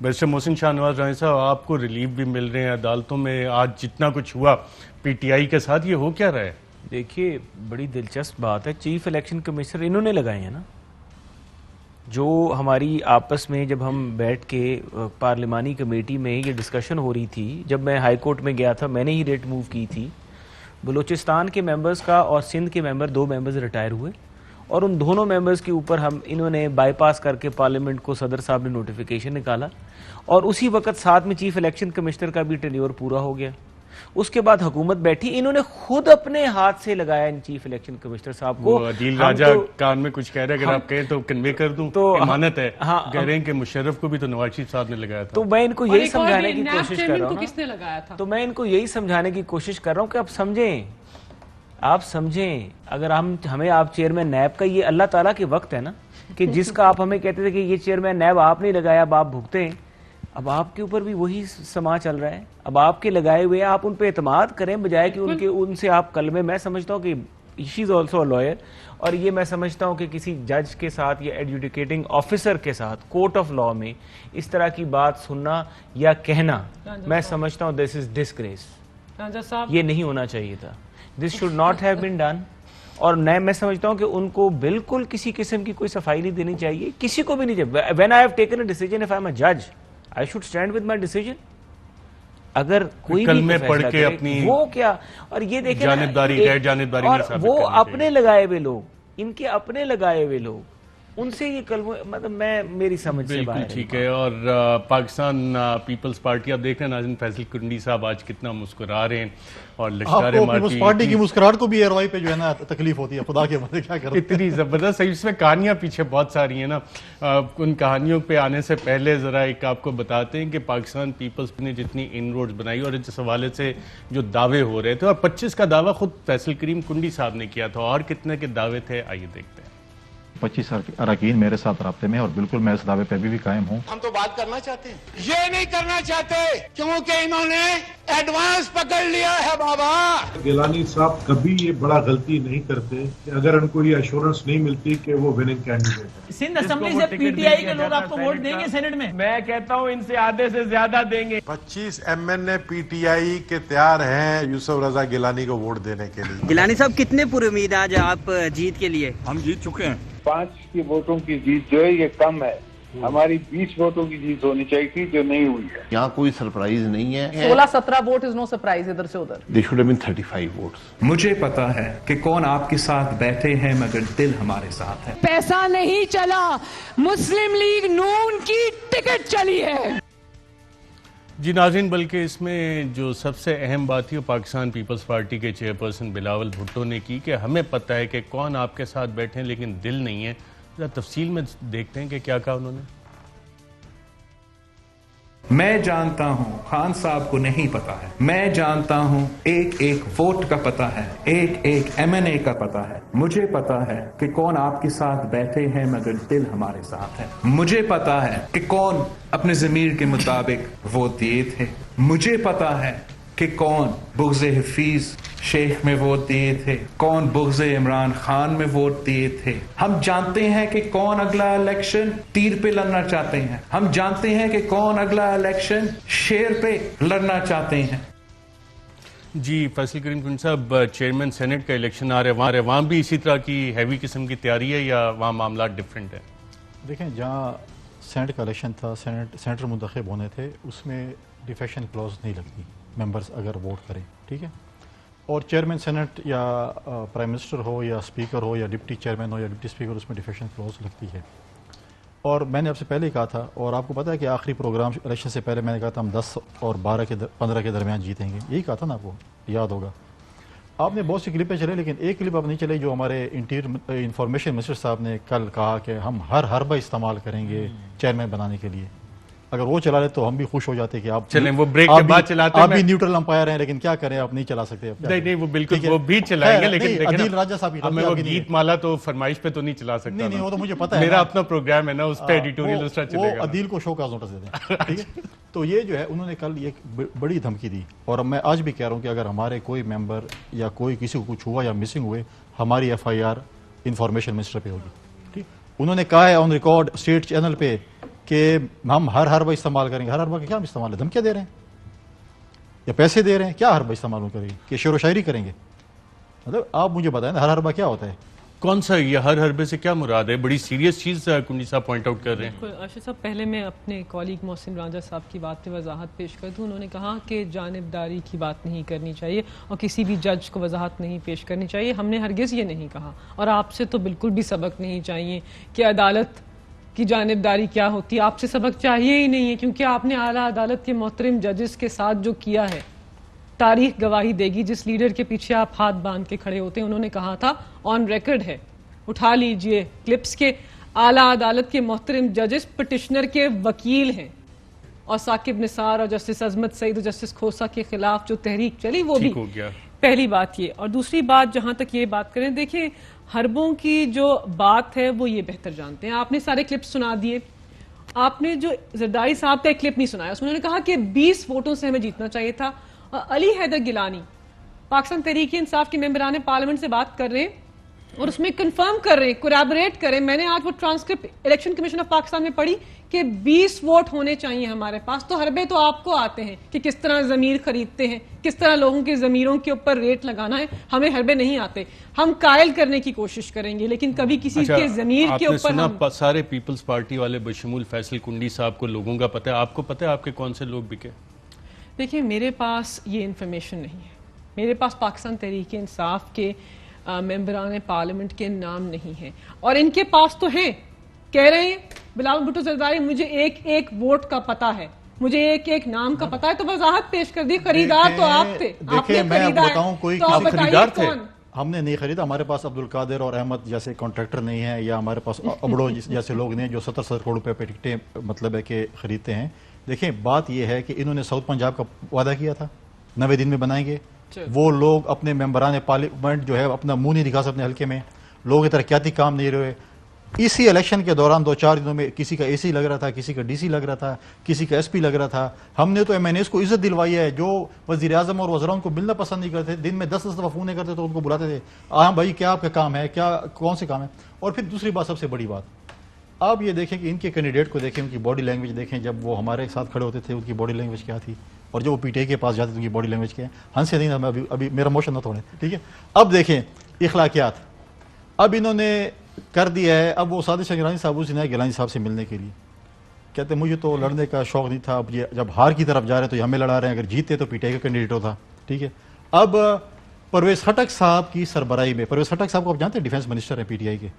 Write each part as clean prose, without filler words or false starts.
Barrister Mohsin Shahnawaz राय साहब, आपको relief भी मिल रहे हैं अदालतों में, आज जितना कुछ हुआ पीटीआई के साथ, ये हो क्या रहा है? देखिए, बड़ी दिलचस्प बात है, चीफ इलेक्शन कमिश्नर इन्होंने लगाए हैं ना। जो हमारी आपस में जब हम बैठ के पार्लिमानी कमेटी में ये डिस्कशन हो रही थी, जब मैं हाई कोर्ट में गया था, मैंने ही रेट मूव की थी, बलूचिस्तान के मेंबर्स का और सिंध के मेंबर 2 मेंबर्स रिटायर हुए और उन दोनों मेंबर्स के ऊपर इन्होंने बाईपास करके पार्लियामेंट को सदर साहब ने नोटिफिकेशन निकाला और उसी वक्त साथ में चीफ इलेक्शन कमिश्नर का भी टेन्योर पूरा हो गया। उसके बाद हुकूमत बैठी, इन्होंने खुद अपने हाथ से लगाया इन चीफ इलेक्शन कमिश्नर साहब को। अदील राजा कान में कुछ कह रहे हैं, अगर आप कहें तो कन्वे कर दूं। तो इमानत है, कह रहे हैं कि मुशर्रफ को भी तो नवाज शरीफ साहब ने लगाया था। तो मैं इनको यही समझाने की कोशिश कर रहा हूँ, किसने लगाया था? तो मैं इनको यही समझाने की कोशिश कर रहा हूँ कि आप समझें, अगर हमें आप चेयरमैन नैब का, ये अल्लाह ताला के वक्त है ना कि जिसका आप हमें कहते थे कि ये चेयरमैन नैब आप नहीं लगाया, अब आप भुगते हैं। अब आपके ऊपर भी वही समा चल रहा है, अब आपके लगाए हुए, आप उन पे एतमाद करें बजाय कि उनसे आप कलमे। मैं समझता हूँ कि she is also a lawyer, और ये मैं समझता हूँ कि किसी जज के साथ या एडजुडिकेटिंग ऑफिसर के साथ कोर्ट ऑफ लॉ में इस तरह की बात सुनना या कहना, मैं समझता हूँ दिस इज डिस्ग्रेस। ये नहीं होना चाहिए था, this should not have been done. और मैं समझता हूं कि उनको बिल्कुल किसी किस्म की कोई सफाई नहीं देनी चाहिए, किसी को भी नहीं चाहिए। When I have taken a decision, if I am a जज, I should stand with my decision. अगर कोई कल भी में पढ़ के अपनी वो क्या, और ये देखें जानिबदारी गैर जानिबदारी और वो अपने लगाए हुए लोग, इनके अपने लगाए हुए लोग, उनसे ये कल, मतलब मैं, मेरी समझ से बाहर है। ठीक है। और पाकिस्तान पीपल्स पार्टी, आप देख रहे हैं नाज़रीन, फैसल कुंडी साहब आज कितना मुस्कुरा रहे हैं और पीपल्स पार्टी की मुस्कुराहट को भी एयरवाई पे जो है ना तकलीफ होती है, खुदा के बंदे क्या करें। इतनी जबरदस्त है, इसमें कहानियां पीछे बहुत सारी हैं ना। उन कहानियों पे आने से पहले जरा एक आपको बताते हैं कि पाकिस्तान पीपल्स ने जितनी इनरोड्स बनाई और इस हवाले से जो दावे हो रहे थे, और 25 का दावा खुद फैसल करीम कुंडी साहब ने किया था, और कितने के दावे थे आइए देखते हैं। 25 अरकान मेरे साथ राब्ते में, और बिल्कुल मैं इस दावे पे अभी भी कायम हूँ। हम तो बात करना चाहते हैं, ये नहीं करना चाहते क्योंकि इन्होंने एडवांस पकड़ लिया है। बाबा गिलानी साहब कभी ये बड़ा गलती नहीं करते कि अगर उनको ये एश्योरेंस नहीं मिलती कि वो विनिंग कैंडिडेट है। सिंध असेंबली से पीटीआई के लोग आपको वोट देंगे सेनेट में? मैं कहता हूँ इनसे आधे से ज्यादा देंगे। 25 MN पीटीआई के तैयार हैं यूसुफ रजा गिलानी को वोट देने के लिए। गिलानी साहब, कितने पूरी उम्मीद आज आप जीत के लिए? हम जीत चुके हैं। 5 की वोटों की जीत जो है ये कम है, हमारी 20 वोटों की जीत होनी चाहिए थी, जो नहीं हुई है। यहाँ कोई सरप्राइज नहीं है। 16-17 वोट इज नो सरप्राइज इधर से उधर। They should have been 35 votes. मुझे पता है कि कौन आपके साथ बैठे हैं, मगर दिल हमारे साथ है। पैसा नहीं चला, मुस्लिम लीग नून की टिकट चली है। जी नाज़रीन, बल्कि इसमें जो सबसे अहम बात थी वो पाकिस्तान पीपल्स पार्टी के चेयरपर्सन बिलावल भुट्टो ने की कि हमें पता है कि कौन आपके साथ बैठे हैं लेकिन दिल नहीं है। जरा तफसील में देखते हैं कि क्या कहा उन्होंने। मैं जानता हूं खान साहब को नहीं पता है, मैं जानता हूं एक एक वोट का पता है, एक एक MNA का पता है। मुझे पता है कि कौन आपके साथ बैठे हैं, मगर दिल हमारे साथ है। मुझे पता है कि कौन अपने ज़मीर के मुताबिक वोट दिए थे। मुझे पता है कि कौन बुग़्ज़ हफीज शेख में वोट दिए थे, कौन बुग़्ज़ इमरान खान में वोट दिए थे। हम जानते हैं कि कौन अगला इलेक्शन तीर पे लड़ना चाहते हैं। हम जानते हैं कि कौन अगला इलेक्शन शेर पे लड़ना चाहते हैं। जी फैसल करीम कुंडी साहब, चेयरमैन सेनेट का इलेक्शन आ रहा है, वहाँ भी इसी तरह की हैवी किस्म की तैयारी है या वहाँ मामला डिफरेंट है? देखें, जहाँ सेनेट का इलेक्शन था, सेनेटर मुंतखब होने थे, उसमें डिफेक्शन क्लॉज नहीं लगती, मेंबर्स अगर वोट करें, ठीक है। और चेयरमैन सेनेट या प्राइम मिनिस्टर हो या स्पीकर हो या डिप्टी चेयरमैन हो या डिप्टी स्पीकर, उसमें डिफेक्शन क्लॉज लगती है। और मैंने आपसे पहले ही कहा था, और आपको पता है कि आखिरी प्रोग्राम इलेक्शन से पहले मैंने कहा था हम 10 और 15 के दरमियान जीतेंगे, यही कहा था ना, आपको याद होगा। आपने बहुत सी क्लिपें चले, लेकिन एक क्लिप अब नहीं चली जो हमारे इंफॉर्मेशन मिनिस्टर साहब ने कल कहा कि हम हर हरबा इस्तेमाल करेंगे चेयरमैन बनाने के लिए। अगर वो चला ले तो हम भी खुश हो जाते कि आप चलें, वो ब्रेक के बाद चलाते हैं। आप भी न्यूट्रल अंपायर हैं, लेकिन क्या करें, आप नहीं चला सकते। नहीं, वो बिल्कुल वो भी चलाएंगे, लेकिन अदील राजा साहब हमें वो गीत माला तो फरमाइश पे तो नहीं चला सकता। नहीं, वो तो मुझे पता है, मेरा अपना प्रोग्राम है ना, उस पे एडिटोरियल उसका चलेगा। वो अदील को शो का नोटिस दे दें, ठीक है। तो ये जो है, उन्होंने कल ये बड़ी धमकी दी, और मैं आज भी कह रहा हूँ कि अगर हमारे कोई मेंबर या कोई किसी को कुछ हुआ या मिसिंग हुए, हमारी FIR इंफॉर्मेशन मिनिस्टर पे होगी, ठीक। उन्होंने कहा है ऑन रिकॉर्ड स्टेट चैनल पे कि हम हर हरबा इस्तेमाल करेंगे। हर हरबा का क्या हम इस्तेमाल है? धमकियाँ दे रहे हैं या पैसे दे रहे हैं? क्या हरबा इस्तेमाल करेंगे कि शेर व शायरी करेंगे? मतलब आप मुझे बताएं हर हरबा क्या होता है? कौन सा ये हर हरबे से क्या मुराद है? बड़ी सीरियस चीज कुंडी साहब पॉइंट आउट कर रहे हैं। अर्शद साहब, पहले मैं अपने कॉलीग मोहसिन राजा साहब की बात पे वजाहत पेश कर दूं। उन्होंने कहा कि जानिबदारी की बात नहीं करनी चाहिए और किसी भी जज को वजाहत नहीं पेश करनी चाहिए। हमने हरगिज़ ये नहीं कहा, और आपसे तो बिल्कुल भी सबक नहीं चाहिए कि अदालत की जानिबदारी क्या होती है। आपसे सबक चाहिए ही नहीं है, क्योंकि आपने आला अदालत के मोहतरम जजेस के साथ जो किया है, तारीख गवाही देगी। जिस लीडर के पीछे आप हाथ बांध के खड़े होते हैं, उन्होंने कहा था, ऑन रिकॉर्ड है, उठा लीजिए क्लिप्स के, आला अदालत के मोहतरम जजेस पिटिशनर के वकील हैं, और साकिब निसार और जस्टिस अजमत सईद और जस्टिस खोसा के खिलाफ जो तहरीक चली वो भी हो गया। पहली बात ये। और दूसरी बात, जहां तक ये बात करें, देखिए हरबों की जो बात है वो ये बेहतर जानते हैं। आपने सारे क्लिप्स सुना दिए, आपने जो जरदारी साहब का एक क्लिप नहीं सुनाया, उसमें उन्होंने कहा कि 20 वोटों से हमें जीतना चाहिए था। अली हैदर गिलानी पाकिस्तान तहरीक इंसाफ के मेंबरान पार्लियामेंट से बात कर रहे हैं और उसमें कंफर्म कर रहे हैं, कोरैबोरेट करें। मैंने आज वो transcript election commission of Pakistan में पढ़ी कि 20 वोट होने चाहिए हमारे पास। तो हरबे तो आपको आते हैं कि किस तरह जमीर खरीदते हैं, किस तरह लोगों की जमीरों के ऊपर रेट लगाना है। हमें हरबे नहीं आते, हम कायल करने की कोशिश करेंगे, लेकिन कभी किसी के जमीर के ऊपर सुना सारे पीपल्स पार्टी वाले बशमूल फैसल कुंडी साहब को लोगों का पता है। आपको पता है आपके कौन से लोग बिके? देखिए, मेरे पास ये इन्फॉर्मेशन नहीं है। मेरे पास पाकिस्तान तहरीक इंसाफ के मेंबरान पार्लियामेंट के नाम नहीं है, और इनके पास तो हैं। कह रहे हैं बिलावल भुट्टो जरदारी, मुझे एक एक वोट का पता है, मुझे एक एक नाम का पता है। तो वजाहत पेश कर दी, खरीदार तो आप थे। देखिए, मैं आपको बताऊं, कोई तो आप खरीदार थे? हमने नहीं खरीदा। हमारे पास अब्दुल कादिर और अहमद जैसे कॉन्ट्रैक्टर नहीं है, या हमारे पास अबड़ो जैसे लोग नहीं जो 70 करोड़ रुपए पे टिकटें मतलब है कि खरीदते हैं। देखिए, बात यह है कि इन्होंने साउथ पंजाब का वादा किया था 90 दिन में बनाएंगे। वो लोग अपने मेंबरान पार्लियामेंट जो है अपना मुंह नहीं दिखा सकते अपने हल्के में, लोग तरक्याती काम नहीं रहे। इसी इलेक्शन के दौरान 2-4 दिनों में किसी का एसी लग रहा था, किसी का डीसी लग रहा था, किसी का एसपी लग रहा था। हमने तो एमएनएस को इज्जत दिलवाई है, जो वजीर आजम और वज़राओं को मिलना पसंद नहीं करते, दिन में 10-10 दफा फोन करते तो उनको बुलाते थे, हाँ भाई क्या आपका काम है, क्या कौन से काम है। और फिर दूसरी बात, सबसे बड़ी बात, आप ये देखें कि इनके कैंडिडेट को देखें, उनकी बॉडी लैंग्वेज देखें। जब वो हमारे साथ खड़े होते थे उनकी बॉडी लैंग्वेज क्या थी, और जब वो पीटीआई के पास जाते थे उनकी बॉडी लैंग्वेज क्या है। हंसे नहीं ना, अभी मेरा मोशन ना तोड़े, ठीक है। अब देखें इखलाकियात, अब इन्होंने कर दिया है। अब वो सादिक गिलानी साहब उस गिलानी साहब से मिलने के लिए कहते मुझे तो लड़ने का शौक नहीं था। अब ये जब हार की तरफ जा रहे हैं तो ये हमें लड़ा रहे हैं, अगर जीते तो पीटीआई का कैंडिडेट होता, ठीक है। अब परवेज खटक साहब की सरबराही में, परवेज खटक साहब को आप जानते हैं डिफेंस मिनिस्टर हैं पीटीआई के,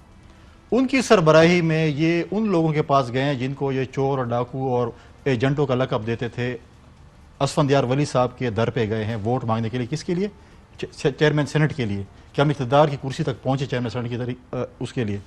उनकी सरबराही में ये उन लोगों के पास गए हैं जिनको ये चोर और डाकू और एजेंटों का लक़ब देते थे। असफंदियार वली साहब के दर पे गए हैं वोट मांगने के लिए। किसके लिए? चेयरमैन सेनेट के लिए, कि हम इक़्तिदार की कुर्सी तक पहुंचे चेयरमैन सेनेट की उसके लिए।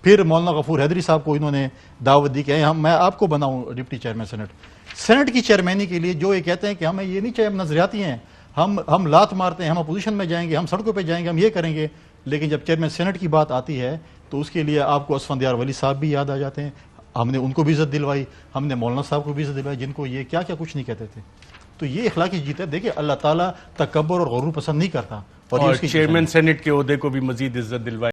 फिर मौलाना गफूर हैदरी साहब को इन्होंने दावत दी कि मैं आपको बनाऊं डिप्टी चेयरमैन सेनेट की चेयरमैनी के लिए। जो ये कहते हैं कि हमें ये नहीं चाहिए, हम नजरियाती हैं, हम लात मारते हैं, हम अपोजिशन में जाएंगे, हम सड़कों पर जाएंगे, हम ये करेंगे। लेकिन जब चेयरमैन सेनेट की बात आती है तो उसके लिए आपको असफंदियार वली साहब भी याद आ जाते हैं। हमने उनको भी इज्जत दिलवाई, हमने मौलाना साहब को भी इज्जत दिलवाई, जिनको ये क्या क्या कुछ नहीं कहते थे। तो ये इखलाकी जीत है। देखिए, अल्लाह ताला तकब्बुर और गुरूर पसंद नहीं करता, और चेयरमैन सेनेट के ओहदे को भी मजीद इज्जत दिलवाई।